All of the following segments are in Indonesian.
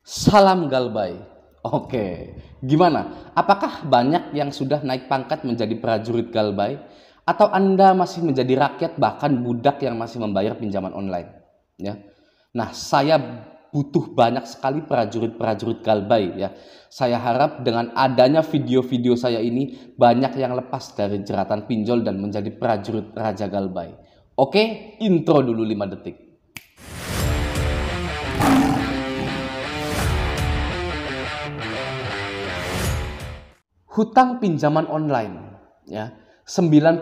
Salam galbay. Oke, gimana? Apakah banyak yang sudah naik pangkat menjadi prajurit galbay? Atau Anda masih menjadi rakyat bahkan budak yang masih membayar pinjaman online? Ya. Nah, saya butuh banyak sekali prajurit-prajurit galbay ya. Saya harap dengan adanya video-video saya ini banyak yang lepas dari jeratan pinjol dan menjadi prajurit Raja Galbay. Oke, intro dulu 5 detik. Hutang pinjaman online ya. 99%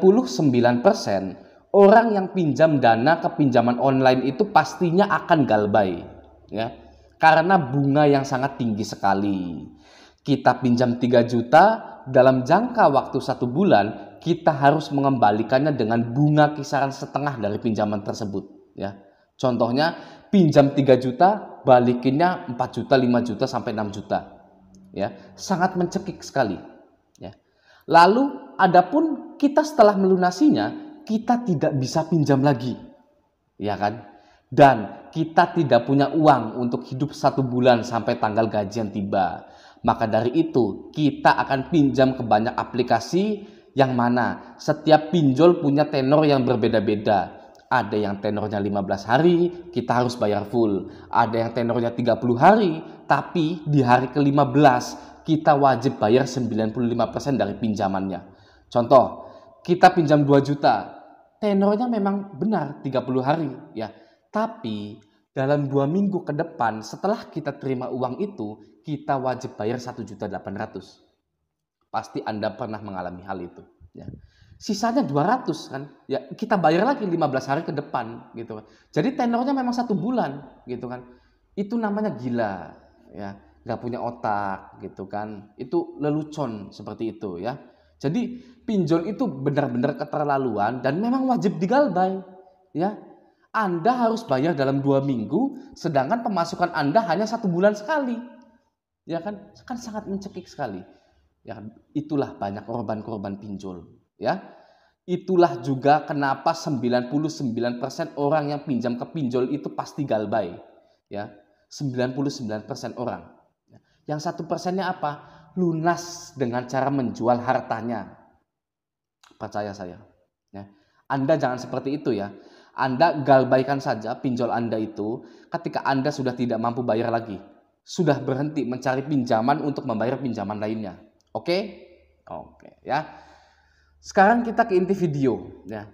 orang yang pinjam dana ke pinjaman online itu pastinya akan galbay ya. Karena bunga yang sangat tinggi sekali. Kita pinjam 3 juta dalam jangka waktu 1 bulan, kita harus mengembalikannya dengan bunga kisaran setengah dari pinjaman tersebut ya. Contohnya pinjam 3 juta, balikinnya 4 juta, 5 juta sampai 6 juta. Ya, sangat mencekik sekali. Ya. Lalu adapun kita setelah melunasinya, kita tidak bisa pinjam lagi. Ya kan? Dan kita tidak punya uang untuk hidup 1 bulan sampai tanggal gajian tiba. Maka dari itu, kita akan pinjam ke banyak aplikasi yang mana setiap pinjol punya tenor yang berbeda-beda. Ada yang tenornya 15 hari, kita harus bayar full. Ada yang tenornya 30 hari, tapi di hari ke-15 kita wajib bayar 95% dari pinjamannya. Contoh, kita pinjam 2 juta, tenornya memang benar 30 hari ya. Tapi dalam 2 minggu ke depan setelah kita terima uang itu, kita wajib bayar 1.800.000. Pasti Anda pernah mengalami hal itu ya. Sisanya 200 kan. Ya, kita bayar lagi 15 hari ke depan gitu kan. Jadi tenornya memang 1 bulan gitu kan. Itu namanya gila ya. Nggak punya otak gitu kan, itu lelucon seperti itu ya. Jadi pinjol itu benar-benar keterlaluan dan memang wajib digalbay ya. Anda harus bayar dalam 2 minggu, sedangkan pemasukan Anda hanya 1 bulan sekali ya kan sangat mencekik sekali ya. Itulah banyak korban-korban pinjol ya. Itulah juga kenapa 99% orang yang pinjam ke pinjol itu pasti galbay ya. 99% orang. Yang 1%-nya apa? Lunas dengan cara menjual hartanya. Percaya saya. Ya. Anda jangan seperti itu ya. Anda galbaikan saja pinjol Anda itu ketika Anda sudah tidak mampu bayar lagi. Sudah berhenti mencari pinjaman untuk membayar pinjaman lainnya. Oke? Oke ya. Sekarang kita ke inti video ya.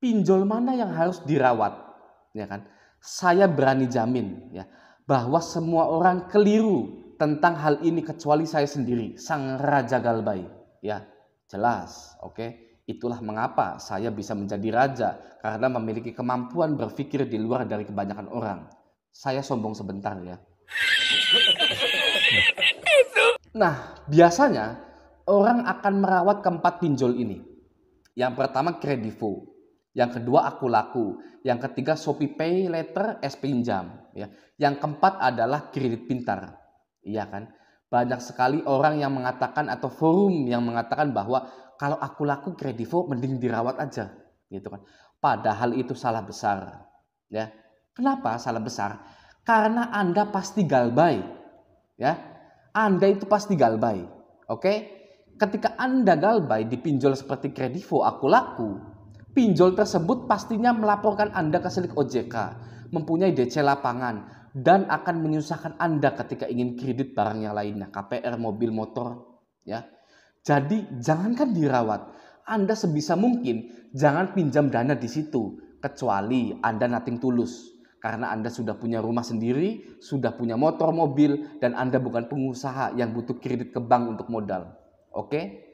Pinjol mana yang harus dirawat? Ya kan? Saya berani jamin ya bahwa semua orang keliru tentang hal ini kecuali saya sendiri, sang Raja Galbay. Ya, jelas, oke. Itulah mengapa saya bisa menjadi raja, karena memiliki kemampuan berpikir di luar dari kebanyakan orang. Saya sombong sebentar ya. Nah, biasanya orang akan merawat keempat pinjol ini. Yang pertama Kredivo, yang kedua Akulaku, yang ketiga Shopee Pay Later S Pinjam, ya. Yang keempat adalah Kredit Pintar. Iya kan? Banyak sekali orang yang mengatakan atau forum yang mengatakan bahwa kalau Akulaku Kredivo mending dirawat aja, gitu kan. Padahal itu salah besar, ya. Kenapa salah besar? Karena Anda pasti galbay, ya. Anda itu pasti galbay. Oke? Ketika Anda galbay di pinjol seperti Kredivo, Akulaku, pinjol tersebut pastinya melaporkan Anda ke Selik OJK, mempunyai DC lapangan, dan akan menyusahkan Anda ketika ingin kredit barang yang lainnya, KPR, mobil, motor, ya. Jadi jangankan dirawat, Anda sebisa mungkin jangan pinjam dana di situ, kecuali Anda nothing tulus, karena Anda sudah punya rumah sendiri, sudah punya motor, mobil, dan Anda bukan pengusaha yang butuh kredit ke bank untuk modal. Oke?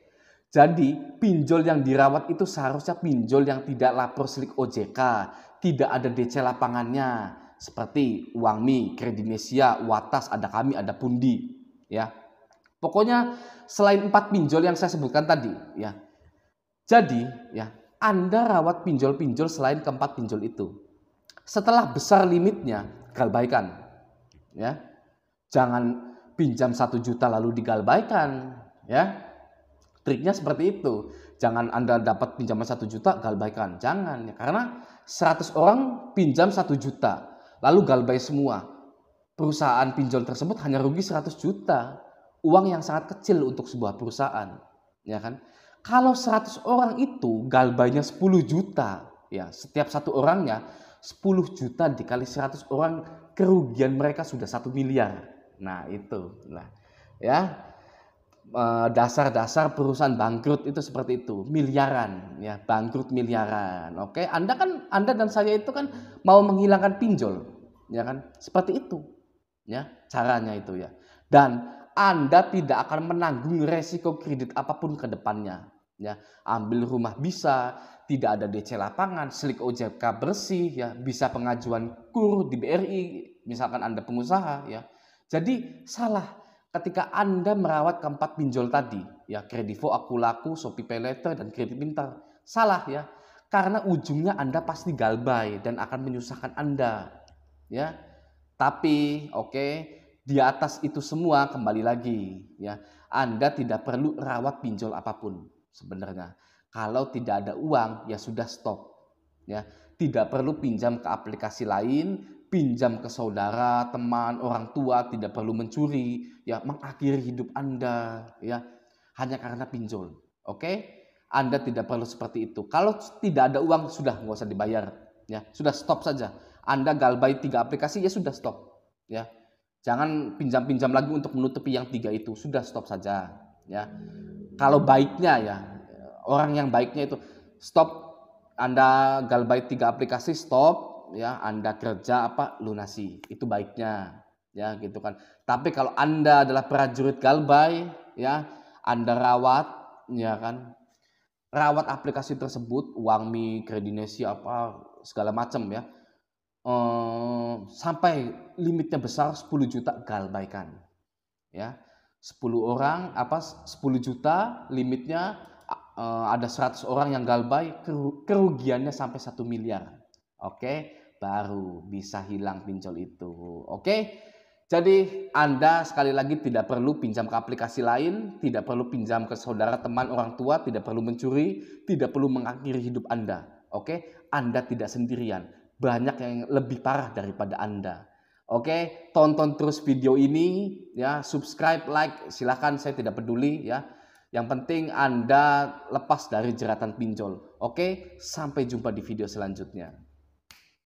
Jadi pinjol yang dirawat itu seharusnya pinjol yang tidak lapor Selik OJK, tidak ada DC lapangannya, seperti Uangmi, Kredinesia, Watas, ada kami, ada Pundi, ya. Pokoknya selain 4 pinjol yang saya sebutkan tadi, ya. Jadi, ya, Anda rawat pinjol-pinjol selain keempat pinjol itu. Setelah besar limitnya, galbaikan, ya. Jangan pinjam 1 juta lalu digalbaikan, ya. Triknya seperti itu. Jangan Anda dapat pinjaman 1 juta, galbaikan. Jangan, ya. Karena 100 orang pinjam 1 juta. Lalu galbay semua. perusahaan pinjol tersebut hanya rugi 100 juta. Uang yang sangat kecil untuk sebuah perusahaan, ya kan? Kalau 100 orang itu galbainya 10 juta, ya, setiap satu orangnya 10 juta dikali 100 orang, kerugian mereka sudah 1 miliar. Nah, itu. Nah, ya, dasar-dasar perusahaan bangkrut itu seperti itu, miliaran, ya, bangkrut miliaran. Oke, Anda dan saya itu kan mau menghilangkan pinjol, ya kan? Seperti itu, ya, caranya itu, ya. Dan Anda tidak akan menanggung resiko kredit apapun ke depannya, ya. Ambil rumah bisa, tidak ada DC lapangan, slik OJK bersih, ya, bisa pengajuan KUR di BRI, misalkan Anda pengusaha, ya. Jadi salah ketika Anda merawat keempat pinjol tadi, ya, Kredivo, Akulaku, Shopee Paylater, dan Kredit Pintar. Salah, ya, karena ujungnya Anda pasti galbay dan akan menyusahkan Anda, ya. Tapi oke, di atas itu semua kembali lagi, ya, Anda tidak perlu rawat pinjol apapun sebenarnya. Kalau tidak ada uang, ya sudah stop, ya. Tidak perlu pinjam ke aplikasi lain, pinjam ke saudara, teman, orang tua, tidak perlu mencuri, ya, mengakhiri hidup Anda, ya, hanya karena pinjol. Oke? Anda tidak perlu seperti itu. Kalau tidak ada uang, sudah nggak usah dibayar, ya, sudah stop saja. Anda galbay 3 aplikasi, ya sudah stop, ya. Jangan pinjam-pinjam lagi untuk menutupi yang 3 itu, sudah stop saja, ya. Kalau baiknya, ya, orang yang baiknya itu stop. Anda galbay 3 aplikasi, stop, ya, Anda kerja lunasi, itu baiknya, ya, gitu kan. Tapi kalau Anda adalah prajurit galbay, ya, Anda rawat, ya kan, rawat aplikasi tersebut, Uangme, Kredinesia, segala macam, ya, sampai limitnya besar 10 juta, galbaikan, ya. 10 orang 10 juta limitnya, ada 100 orang yang galbay, kerugiannya sampai 1 miliar. Oke, baru bisa hilang pinjol itu. Oke, jadi Anda sekali lagi tidak perlu pinjam ke aplikasi lain, tidak perlu pinjam ke saudara, teman, orang tua, tidak perlu mencuri, tidak perlu mengakhiri hidup Anda. Oke, Anda tidak sendirian, banyak yang lebih parah daripada Anda. Oke, tonton terus video ini, ya, subscribe, like, silakan, saya tidak peduli, ya. Yang penting Anda lepas dari jeratan pinjol. Oke, sampai jumpa di video selanjutnya.